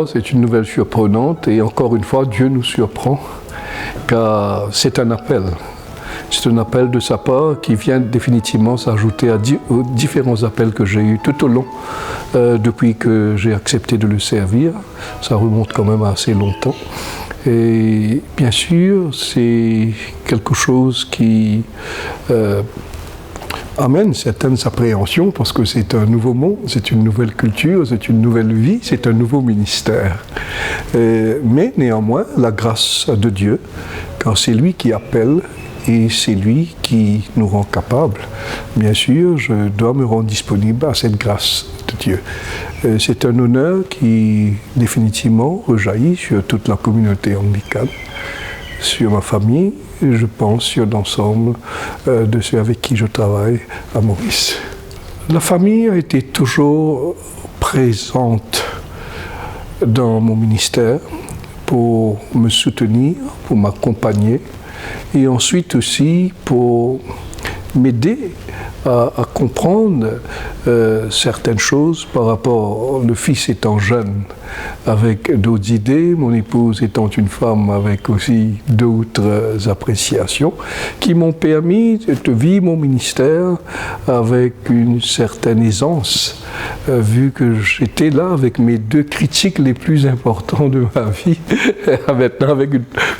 D'abord, c'est une nouvelle surprenante et encore une fois, Dieu nous surprend car c'est un appel. C'est un appel de sa part qui vient définitivement s'ajouter aux différents appels que j'ai eus tout au long depuis que j'ai accepté de le servir. Ça remonte quand même à assez longtemps. Et bien sûr, c'est quelque chose qui amène certaines appréhensions parce que c'est un nouveau monde, c'est une nouvelle culture, c'est une nouvelle vie, c'est un nouveau ministère. Mais néanmoins, la grâce de Dieu, car c'est lui qui appelle et c'est lui qui nous rend capables. Bien sûr, je dois me rendre disponible à cette grâce de Dieu. C'est un honneur qui définitivement rejaillit sur toute la communauté anglicane, sur ma famille, et je pense sur l'ensemble de ceux avec qui je travaille à Maurice. La famille a été toujours présente dans mon ministère pour me soutenir, pour m'accompagner et ensuite aussi pour m'aider à comprendre certaines choses par rapport, le fils étant jeune, avec d'autres idées, mon épouse étant une femme avec aussi d'autres appréciations, qui m'ont permis de vivre mon ministère avec une certaine aisance, vu que j'étais là avec mes deux critiques les plus importants de ma vie, maintenant avec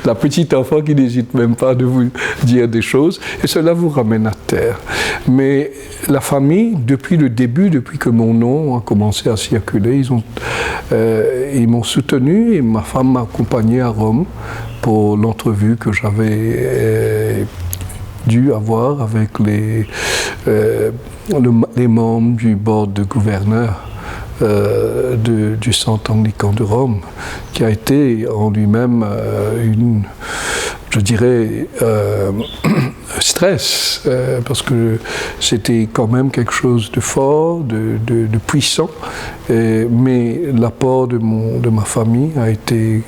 la petite enfant qui n'hésite même pas de vous dire des choses, et cela vous ramène à terre. Mais la famille, depuis le début, depuis que mon nom a commencé à circuler, ils m'ont soutenu et ma femme m'a accompagné à Rome pour l'entrevue que j'avais dû avoir avec les membres du board de gouverneurs du centre anglican de Rome, qui a été en lui-même je dirais, stress, parce que c'était quand même quelque chose de fort, de puissant, mais l'apport de ma famille a été,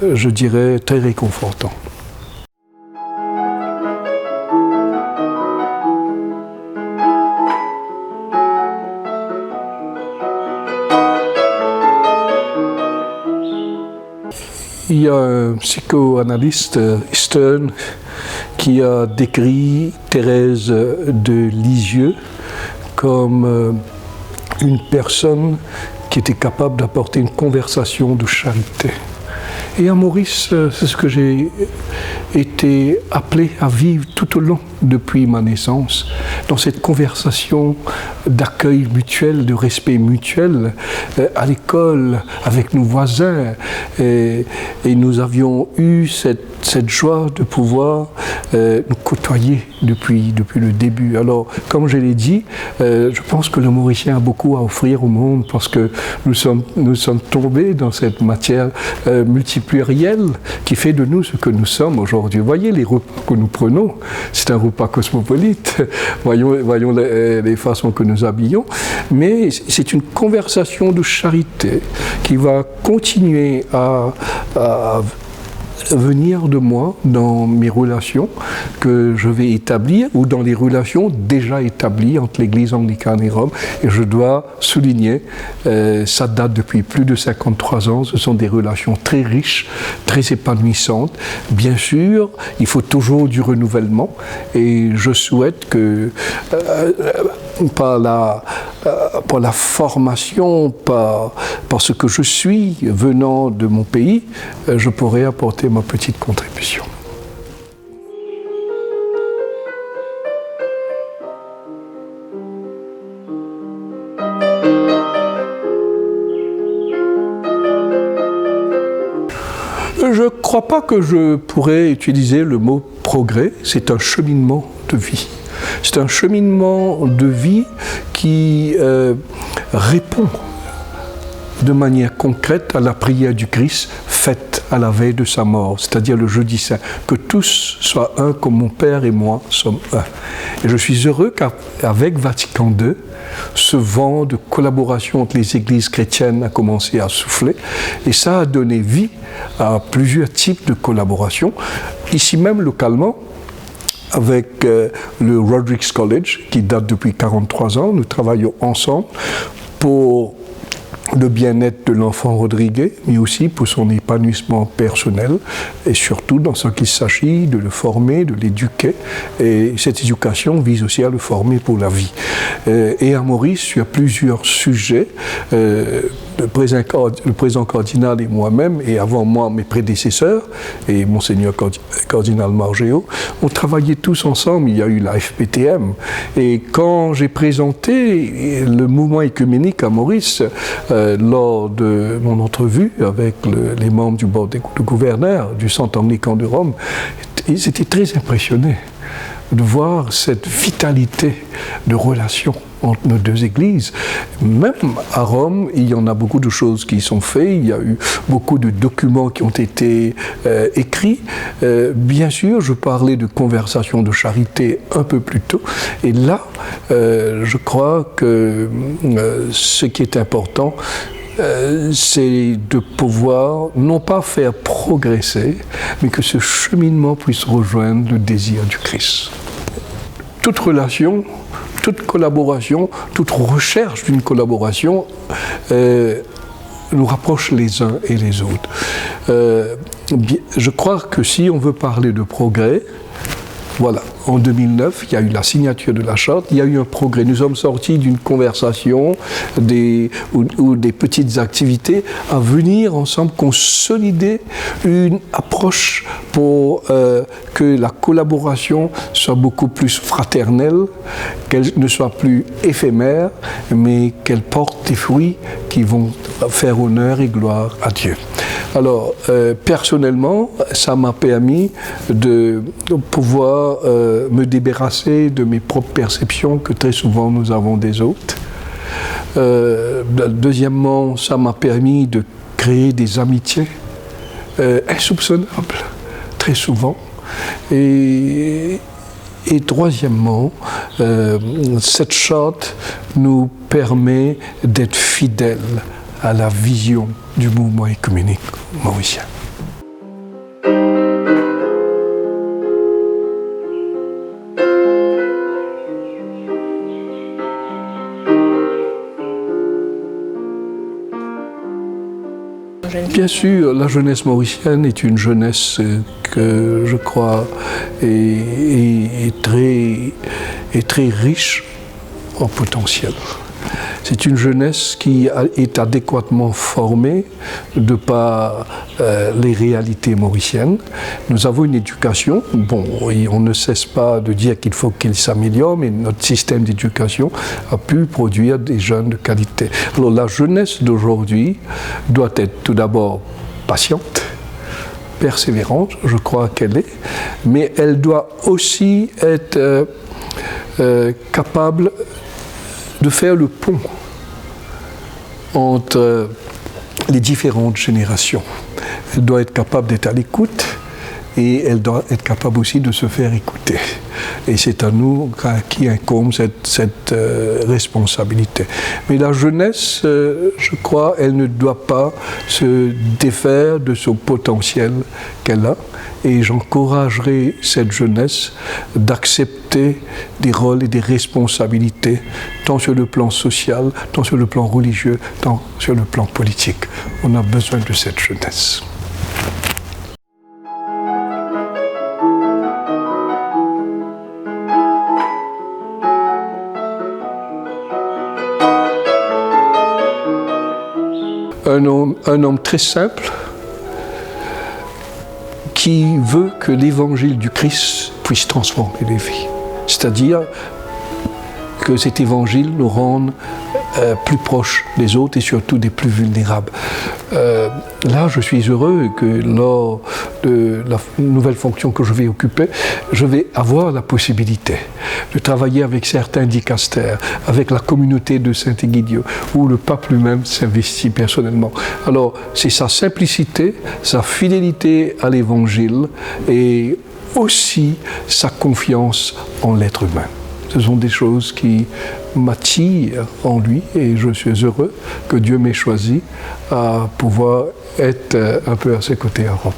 je dirais, très réconfortant. Il y a un psychoanalyste, Stern, qui a décrit Thérèse de Lisieux comme une personne qui était capable d'apporter une conversation de charité. Et à Maurice, c'est ce que j'ai été appelé à vivre tout au long depuis ma naissance, dans cette conversation d'accueil mutuel, de respect mutuel, à l'école, avec nos voisins. Et nous avions eu cette joie de pouvoir nous côtoyer depuis le début. Alors, comme je l'ai dit, je pense que le Mauricien a beaucoup à offrir au monde parce que nous sommes tombés dans cette matière multiplurielle qui fait de nous ce que nous sommes aujourd'hui. Voyez les repas que nous prenons, c'est un repas cosmopolite. Voyons les façons que nous habillons, mais c'est une conversation de charité qui va continuer à venir de moi dans mes relations que je vais établir ou dans les relations déjà établies entre l'Église anglicane et Rome. Et je dois souligner, ça date depuis plus de 53 ans, ce sont des relations très riches, très épanouissantes. Bien sûr, il faut toujours du renouvellement et je souhaite que par la formation, par ce que je suis venant de mon pays, je pourrais apporter ma petite contribution. Je ne crois pas que je pourrais utiliser le mot progrès, c'est un cheminement de vie. C'est un cheminement de vie qui répond de manière concrète à la prière du Christ faite à la veille de sa mort, c'est-à-dire le jeudi saint, que tous soient un comme mon Père et moi sommes un. Et je suis heureux qu'avec Vatican II, ce vent de collaboration entre les églises chrétiennes a commencé à souffler et ça a donné vie à plusieurs types de collaboration. Ici même localement, avec le Roderick's College, qui date depuis 43 ans, nous travaillons ensemble pour le bien-être de l'enfant Rodriguez, mais aussi pour son épanouissement personnel, et surtout dans ce qu'il s'agit de le former, de l'éduquer. Et cette éducation vise aussi à le former pour la vie. Et à Maurice, sur plusieurs sujets, le président cardinal et moi-même, et avant moi mes prédécesseurs, et Monseigneur cardinal Margéo, ont travaillé tous ensemble. Il y a eu la FPTM. Et quand j'ai présenté le mouvement œcuménique à Maurice, lors de mon entrevue avec les membres du bord de gouverneurs du Centre anglican de Rome, ils étaient très impressionnés de voir cette vitalité de relation entre nos deux églises. Même à Rome, il y en a beaucoup de choses qui sont faites, il y a eu beaucoup de documents qui ont été écrits. Bien sûr, je parlais de conversation de charité un peu plus tôt, et là, je crois que ce qui est important, c'est de pouvoir, non pas faire progresser, mais que ce cheminement puisse rejoindre le désir du Christ. Toute relation, toute collaboration, toute recherche d'une collaboration nous rapproche les uns et les autres. Je crois que si on veut parler de progrès, voilà, en 2009, il y a eu la signature de la charte, il y a eu un progrès. Nous sommes sortis d'une conversation ou des petites activités à venir ensemble consolider une approche pour que la collaboration soit beaucoup plus fraternelle, qu'elle ne soit plus éphémère, mais qu'elle porte des fruits qui vont faire honneur et gloire à Dieu. Alors, personnellement, ça m'a permis de pouvoir me débarrasser de mes propres perceptions que très souvent nous avons des autres. Deuxièmement, ça m'a permis de créer des amitiés insoupçonnables, très souvent. Et troisièmement, cette charte nous permet d'être fidèles à la vision du mouvement œcuménique mauricien. Bien sûr, la jeunesse mauricienne est une jeunesse que je crois est très riche en potentiel. C'est une jeunesse qui est adéquatement formée de par les réalités mauriciennes. Nous avons une éducation, bon, et on ne cesse pas de dire qu'il faut qu'elle s'améliore, mais notre système d'éducation a pu produire des jeunes de qualité. Alors la jeunesse d'aujourd'hui doit être tout d'abord patiente, persévérante, je crois qu'elle est, mais elle doit aussi être capable de faire le pont entre les différentes générations. Elle doit être capable d'être à l'écoute et elle doit être capable aussi de se faire écouter. Et c'est à nous qui incombe cette responsabilité. Mais la jeunesse, je crois, elle ne doit pas se défaire de son potentiel qu'elle a. Et j'encouragerai cette jeunesse d'accepter des rôles et des responsabilités, tant sur le plan social, tant sur le plan religieux, tant sur le plan politique. On a besoin de cette jeunesse. Un homme très simple, qui veut que l'évangile du Christ puisse transformer les vies. C'est-à-dire que cet évangile nous rende plus proches des autres et surtout des plus vulnérables. Là, je suis heureux que lors de la nouvelle fonction que je vais occuper, je vais avoir la possibilité de travailler avec certains dicastères, avec la communauté de Saint-Égidio, où le pape lui-même s'investit personnellement. Alors, c'est sa simplicité, sa fidélité à l'évangile et aussi sa confiance en l'être humain. Ce sont des choses qui m'attirent en lui et je suis heureux que Dieu m'ait choisi à pouvoir être un peu à ses côtés à Rome.